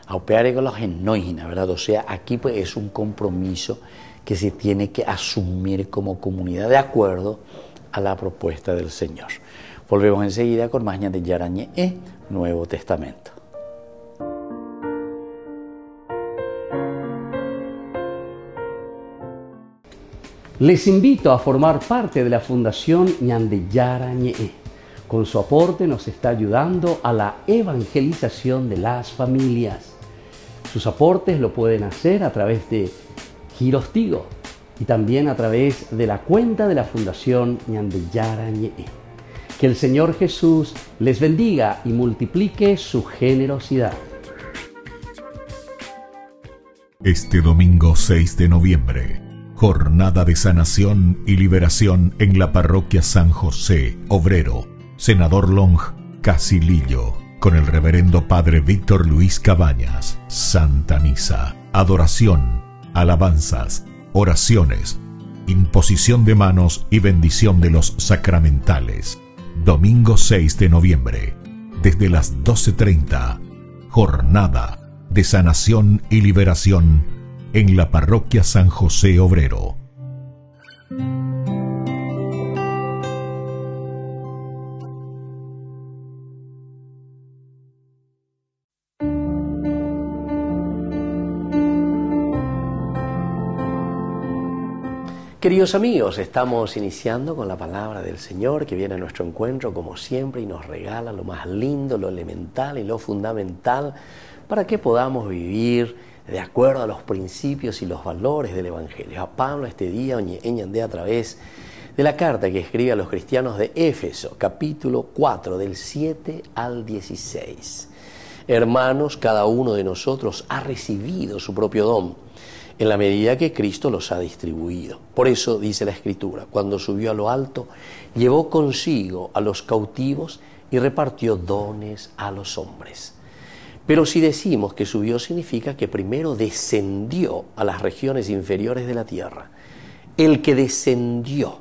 S1: a operar con los genoína, ¿verdad? O sea, aquí pues es un compromiso que se tiene que asumir como comunidad de acuerdo a la propuesta del Señor. Volvemos enseguida con más de Yarañé Nuevo Testamento.
S7: Les invito a formar parte de la Fundación Ñande Yarañé. Con su aporte nos está ayudando a la evangelización de las familias. Sus aportes lo pueden hacer a través de Giros Tigo y también a través de la cuenta de la Fundación Ñande Yarañé. Que el Señor Jesús les bendiga y multiplique su generosidad.
S5: Este domingo 6 de noviembre, jornada de sanación y liberación en la parroquia San José, Obrero, Senador Long, Casilillo, con el reverendo Padre Víctor Luis Cabañas. Santa Misa, adoración, alabanzas, oraciones, imposición de manos y bendición de los sacramentales. Domingo 6 de noviembre, desde las 12:30, jornada de sanación y liberación en la parroquia San José Obrero.
S1: Queridos amigos, estamos iniciando con la palabra del Señor que viene a nuestro encuentro como siempre y nos regala lo más lindo, lo elemental y lo fundamental para que podamos vivir de acuerdo a los principios y los valores del Evangelio. A Pablo este día añade a través de la carta que escribe a los cristianos de Éfeso, capítulo 4, del 7 al 16. Hermanos, cada uno de nosotros ha recibido su propio don, en la medida que Cristo los ha distribuido. Por eso dice la Escritura, cuando subió a lo alto, llevó consigo a los cautivos y repartió dones a los hombres. Pero si decimos que subió, significa que primero descendió a las regiones inferiores de la tierra. El que descendió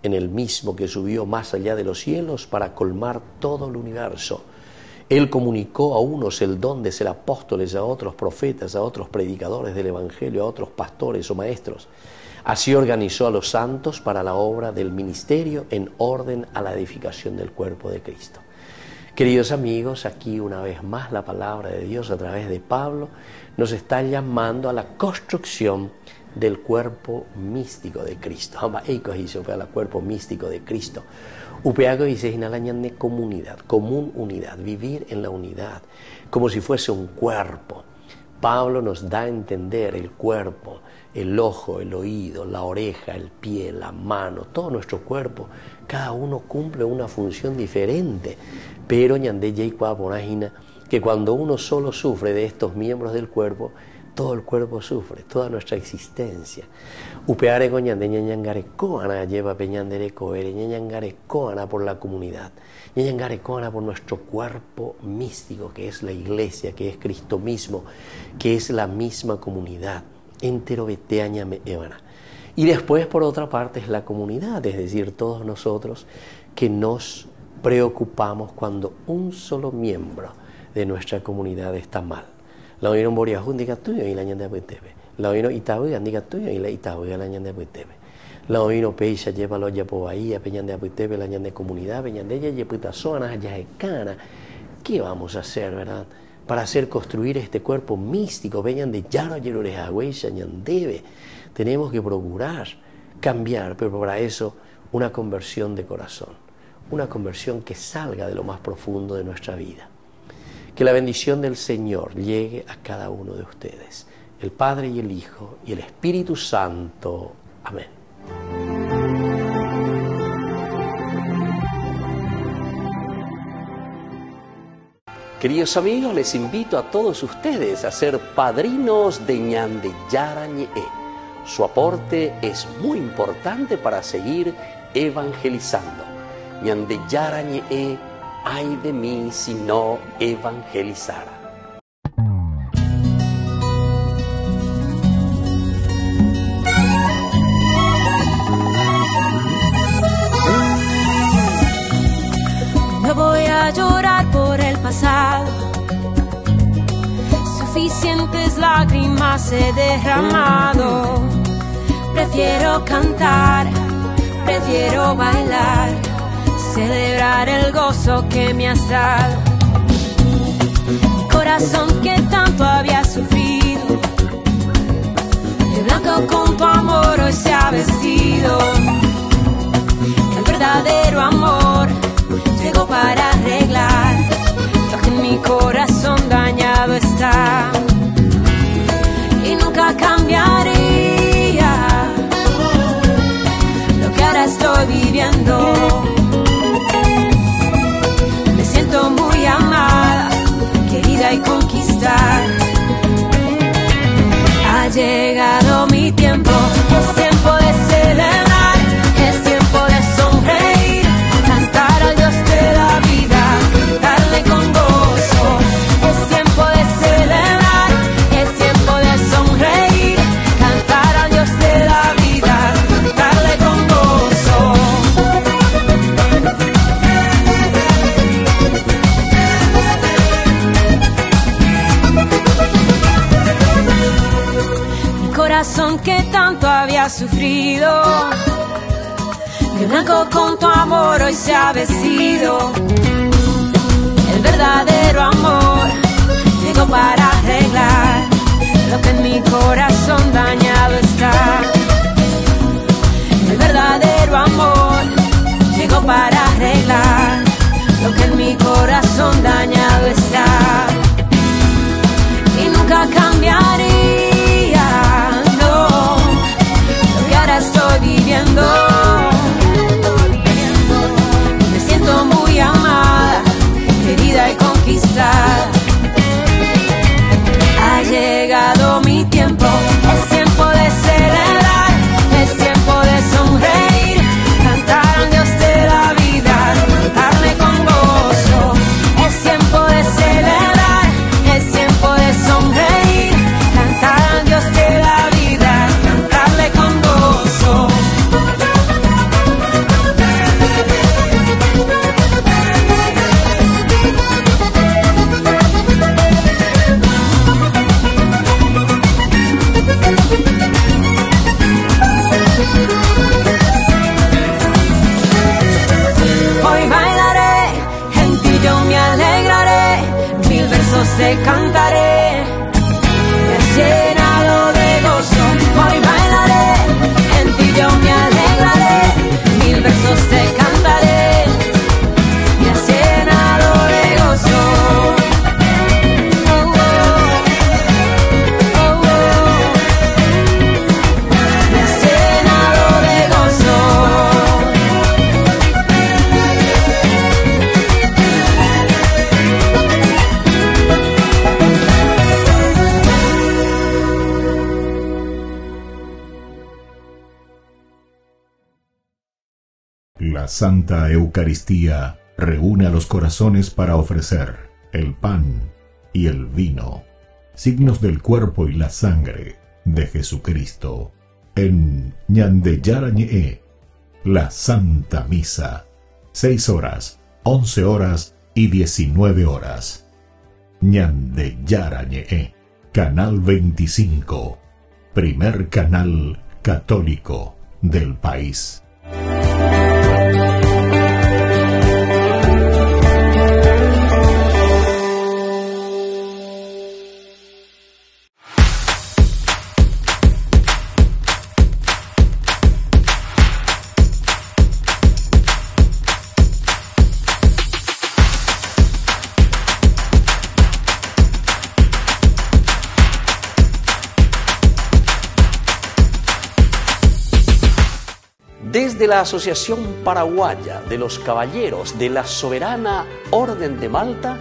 S1: en el mismo que subió más allá de los cielos para colmar todo el universo. Él comunicó a unos el don de ser apóstoles, a otros profetas, a otros predicadores del Evangelio, a otros pastores o maestros. Así organizó a los santos para la obra del ministerio en orden a la edificación del cuerpo de Cristo. Queridos amigos, aquí una vez más la palabra de Dios a través de Pablo nos está llamando a la construcción del cuerpo místico de Cristo. El cuerpo místico de Cristo. Upeago dice de comunidad, común unidad, vivir en la unidad, como si fuese un cuerpo. Pablo nos da a entender el cuerpo, el ojo, el oído, la oreja, el pie, la mano, todo nuestro cuerpo, cada uno cumple una función diferente, pero que cuando uno solo sufre de estos miembros del cuerpo, todo el cuerpo sufre, toda nuestra existencia. Upeare coñande ñañangare coana lleva peñandere coere, ñañangare coana por la comunidad, ñañangare coana por nuestro cuerpo místico, que es la iglesia, que es Cristo mismo, que es la misma comunidad. Entero beteaña me evana. Y después, por otra parte, es la comunidad, es decir, todos nosotros que nos preocupamos cuando un solo miembro de nuestra comunidad está mal. La oíron Boriajún diga tuyo y la ñanda puitebe. La oíron Itabuga diga tuyo y la Itabuga la ñanda puitebe. La oíron Peisha lleva lo ya por ahí, a peñande puitebe, la ñanda comunidad, peñande ya yeputa zona, ya cana. ¿Qué vamos a hacer, verdad? Para hacer construir este cuerpo místico, peñande ya no yerures agüeya, ñandebe. Tenemos que procurar cambiar, pero para eso una conversión de corazón, una conversión que salga de lo más profundo de nuestra vida. Que la bendición del Señor llegue a cada uno de ustedes, el Padre y el Hijo y el Espíritu Santo. Amén.
S7: Queridos amigos, les invito a todos ustedes a ser padrinos de Ñande Yarañé. Su aporte es muy importante para seguir evangelizando. Ñande Yarañé,
S1: ay de mí si no evangelizara.
S6: No voy a llorar por el pasado, suficientes lágrimas he derramado. Prefiero cantar, prefiero bailar, celebrar el gozo que me has dado. Mi corazón que tanto había sufrido, de blanco con tu amor hoy se ha vestido. El verdadero amor llegó para arreglar lo que en mi corazón dañado está. Y nunca cambiaría lo que ahora estoy viviendo. Me siento muy amada, querida y conquistada. Ha llegado mi tiempo, es tiempo de celebrar, es tiempo de sonreír, cantar al Dios de la vida, darle con gozo. Es tiempo de celebrar, es tiempo de sonreír, cantar al Dios de la vida, darle con gozo. Mi corazón que tanto había sufrido, de blanco con tu amor hoy se ha vestido. El verdadero amor llegó para arreglar lo que en mi corazón dañado está. El verdadero amor llegó para arreglar lo que en mi corazón dañado está. Y nunca cambiaría, no, lo que ahora estoy viviendo. Me siento muy amada, querida y conquistada. Ha llegado mi tiempo, es tiempo de celebrar, es tiempo de sonreír, cantar al Dios de la vida, darle con gozo. Es tiempo de celebrar, es tiempo de sonreír, cantar al Dios de la vida, darle con gozo. Hoy bailaré, en ti yo me alegraré, mil versos te cantaré, me has llenado de gozo. Hoy bailaré, en ti yo me alegraré, mil versos te cantaré, me has llenado de gozo. Oh, oh, oh, oh. Me has llenado de gozo.
S5: La Santa Eucaristía reúne a los corazones para ofrecer el pan y el vino, signos del cuerpo y la sangre de Jesucristo. En Ñandeyarañe, la Santa Misa, 6 horas, 11 horas y 19 horas. Ñandeyarañe, Canal 25, primer canal católico del país.
S1: Desde la Asociación Paraguaya de los Caballeros de la Soberana Orden de Malta,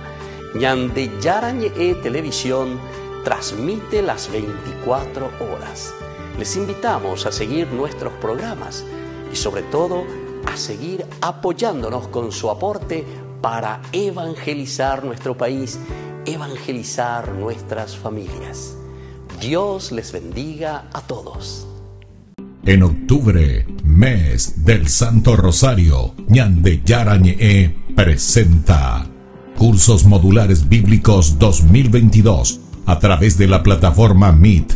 S1: Ñandeyarañe Televisión transmite las 24 horas. Les invitamos a seguir nuestros programas y sobre todo a seguir apoyándonos con su aporte para evangelizar nuestro país, evangelizar nuestras familias. Dios les bendiga a todos.
S5: En octubre, mes del Santo Rosario, Ñande Yarañe presenta Cursos Modulares Bíblicos 2022 a través de la plataforma Meet.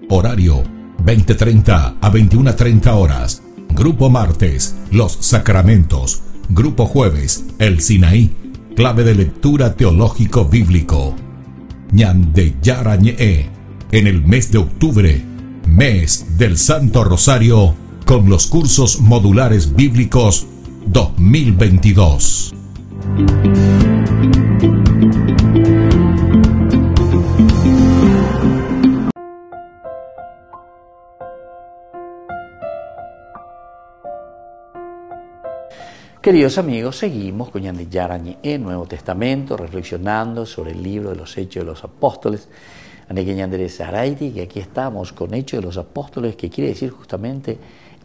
S5: Horario 20:30 a 21:30 horas. Grupo martes, Los Sacramentos. Grupo jueves, El Sinaí, clave de lectura teológico bíblico. Ñande Yarañe en el mes de octubre, mes del Santo Rosario, con los cursos modulares bíblicos 2022.
S1: Queridos amigos, seguimos con Ñande Yarañe, Nuevo Testamento, reflexionando sobre el libro de los Hechos de los Apóstoles. Que aquí estamos con Hechos de los Apóstoles, que quiere decir justamente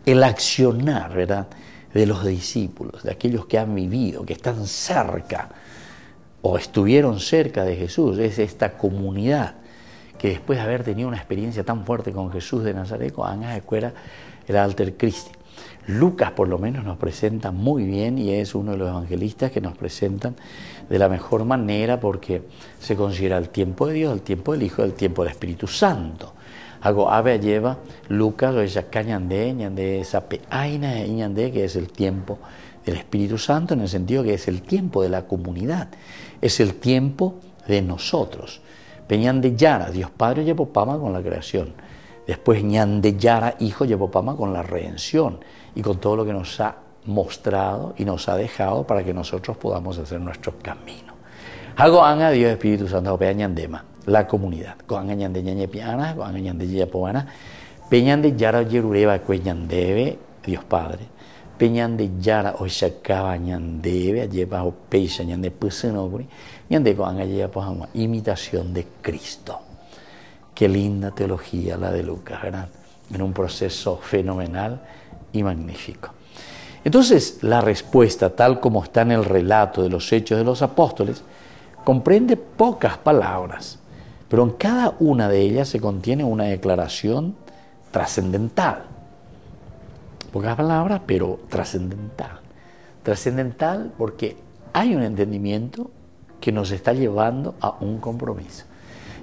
S1: el accionar, ¿verdad?, de los discípulos, de aquellos que han vivido, que están cerca o estuvieron cerca de Jesús. Es esta comunidad que después de haber tenido una experiencia tan fuerte con Jesús de Nazaret, han escuela el Alter Christi. Lucas por lo menos nos presenta muy bien, y es uno de los evangelistas que nos presentan de la mejor manera, porque se considera el tiempo de Dios, el tiempo del Hijo, el tiempo del Espíritu Santo. Algo ave lleva Lucas o ella ñande sape aina ñande, que es el tiempo del Espíritu Santo, en el sentido que es el tiempo de la comunidad, es el tiempo de nosotros. Peñande Yara, Dios Padre llevó pama con la creación. Después Ñande Yara, Hijo, llevó pama con la redención y con todo lo que nos ha mostrado y nos ha dejado para que nosotros podamos hacer nuestro camino. Hago anga Dios Espíritu Santo peñandema, la comunidad. Con ñande ñañe piana, con ñande yapoana, peñande yara yerureba cueñandebe, Dios Padre. Peñande yara oshakaba ñandebe, lleva o peisa ñande pusenobri, ñande con yapoana, imitación de Cristo. Qué linda teología la de Lucas, ¿verdad? En un proceso fenomenal y magnífico. Entonces, la respuesta, tal como está en el relato de los Hechos de los Apóstoles, comprende pocas palabras, pero en cada una de ellas se contiene una declaración trascendental. Pocas palabras, pero trascendental. Trascendental porque hay un entendimiento que nos está llevando a un compromiso.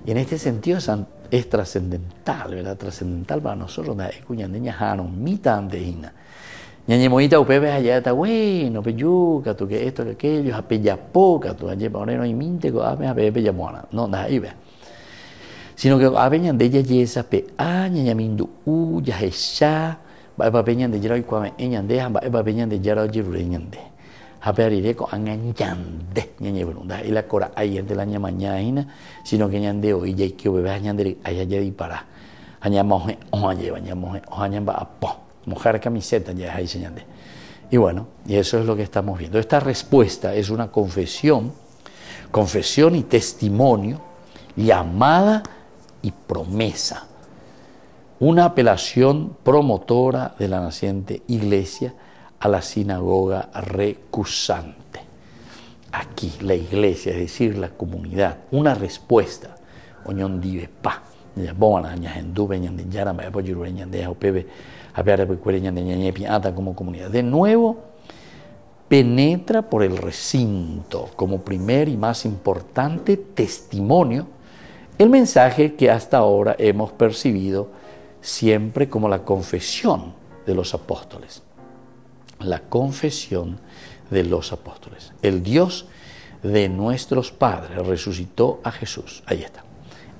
S1: Y en este sentido es trascendental, ¿verdad? Trascendental para nosotros. Ñañemoita upebe allá está bueno, peyuca, tú que esto, que aquello, apeyapoca, tú allá para no hay minte, a pepe llamona. No, nada, ahí ve. Sino que a peñan de ella yesa pe a ñañamindu u ya hesha, va a peñan de yara y cuame eñandeja, va a peñan de yara yirureñande. A pearire con angañande, ñañebrunda, y la cora ahí de la ñamañaina, sino que ñande o y ya que bebe añande allá ya dispará. Añamoje, o lleva, añamoje, o añamba a po. Mojar camiseta, ya es ahí señalé. Y bueno, y eso es lo que estamos viendo. Esta respuesta es una confesión y testimonio, llamada y promesa. Una apelación promotora de la naciente iglesia a la sinagoga recusante. Aquí, la iglesia, es decir, la comunidad, una respuesta. Oñón dive pa. Como comunidad. De nuevo, penetra por el recinto como primer y más importante testimonio el mensaje que hasta ahora hemos percibido siempre como la confesión de los apóstoles. La confesión de los apóstoles. El Dios de nuestros padres resucitó a Jesús. Ahí está.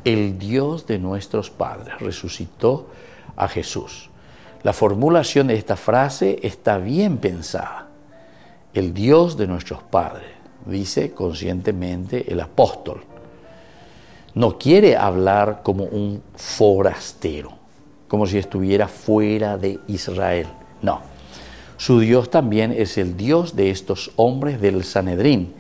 S1: El Dios de nuestros padres resucitó a Jesús. La formulación de esta frase está bien pensada. El Dios de nuestros padres, dice conscientemente el apóstol. No quiere hablar como un forastero, como si estuviera fuera de Israel. No. Su Dios también es el Dios de estos hombres del Sanedrín,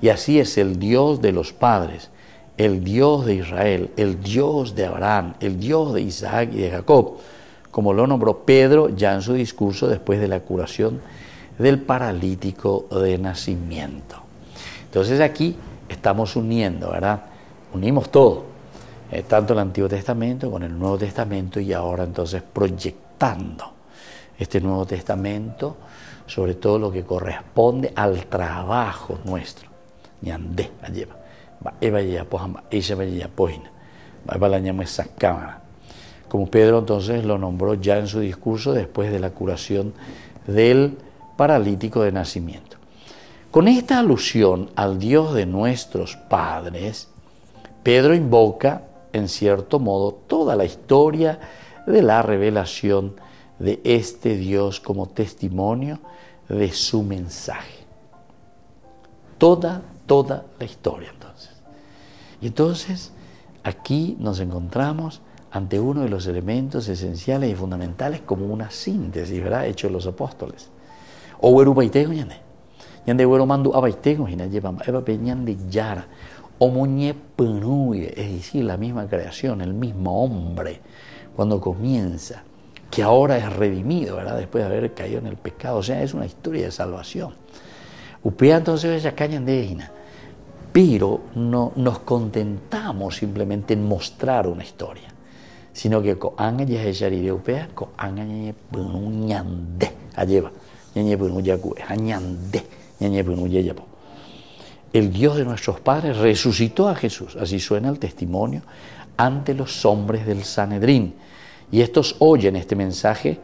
S1: y así es el Dios de los padres, el Dios de Israel, el Dios de Abraham, el Dios de Isaac y de Jacob, como lo nombró Pedro ya en su discurso después de la curación del paralítico de nacimiento. Entonces aquí estamos uniendo, ¿verdad? Unimos todo, tanto el Antiguo Testamento con el Nuevo Testamento, y ahora entonces proyectando este Nuevo Testamento sobre todo lo que corresponde al trabajo nuestro. Ñandé, alleva. Eva ya pojama, ella vaya poina. Va la llama esa cámara. Como Pedro entonces lo nombró ya en su discurso después de la curación del paralítico de nacimiento. Con esta alusión al Dios de nuestros padres, Pedro invoca, en cierto modo, toda la historia de la revelación de este Dios como testimonio de su mensaje. Toda la historia, entonces. Y entonces, aquí nos encontramos ante uno de los elementos esenciales y fundamentales como una síntesis, ¿verdad?, hecho de los apóstoles. O huero baitego ñande. Ñande huero mandu abaitego y lleva eva peñande yara. O muñe penuye, es decir, la misma creación, el mismo hombre, cuando comienza, que ahora es redimido, ¿verdad?, después de haber caído en el pecado. O sea, es una historia de salvación. Upea entonces esa caña indígena. Pero no nos contentamos simplemente en mostrar una historia, sino que el Dios de nuestros padres resucitó a Jesús, así suena el testimonio ante los hombres del Sanedrín, y estos oyen este mensaje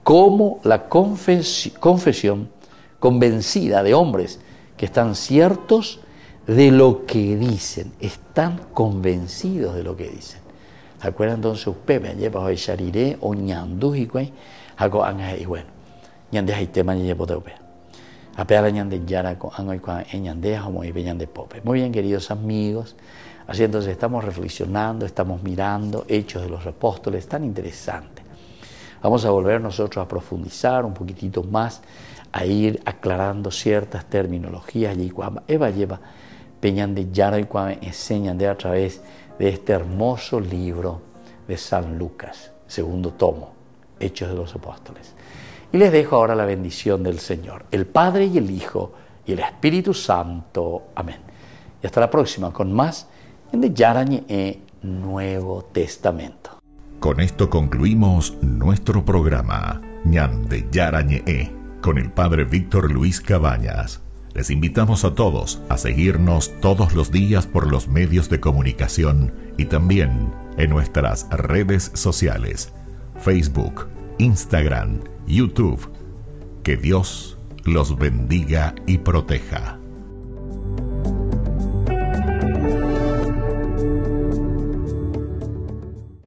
S1: como la confesión convencida de hombres que están ciertos de lo que dicen, están convencidos de lo que dicen. ¿Se acuerdan entonces? Ustedes llevan a Shariré o Ñandú y Cuey, hago ángeles y bueno, Ñandé hay tema y llevo de Upe. A pear Ñandé Yara con Angoy Cuan en Ñandé, como y Ñandé Pope. Muy bien, queridos amigos, así entonces estamos reflexionando, estamos mirando Hechos de los Apóstoles, tan interesante. Vamos a volver nosotros a profundizar un poquitito más, a ir aclarando ciertas terminologías y cuando Eva lleva Peñan de Yara y cuando enseñan de a través de este hermoso libro de San Lucas, segundo tomo, Hechos de los Apóstoles. Y les dejo ahora la bendición del Señor, el Padre y el Hijo y el Espíritu Santo. Amén. Y hasta la próxima con más en de Yarañe Nuevo Testamento.
S5: Con esto concluimos nuestro programa Ñande Yarañe con el Padre Víctor Luis Cabañas. Les invitamos a todos a seguirnos todos los días por los medios de comunicación y también en nuestras redes sociales, Facebook, Instagram, YouTube. Que Dios los bendiga y proteja.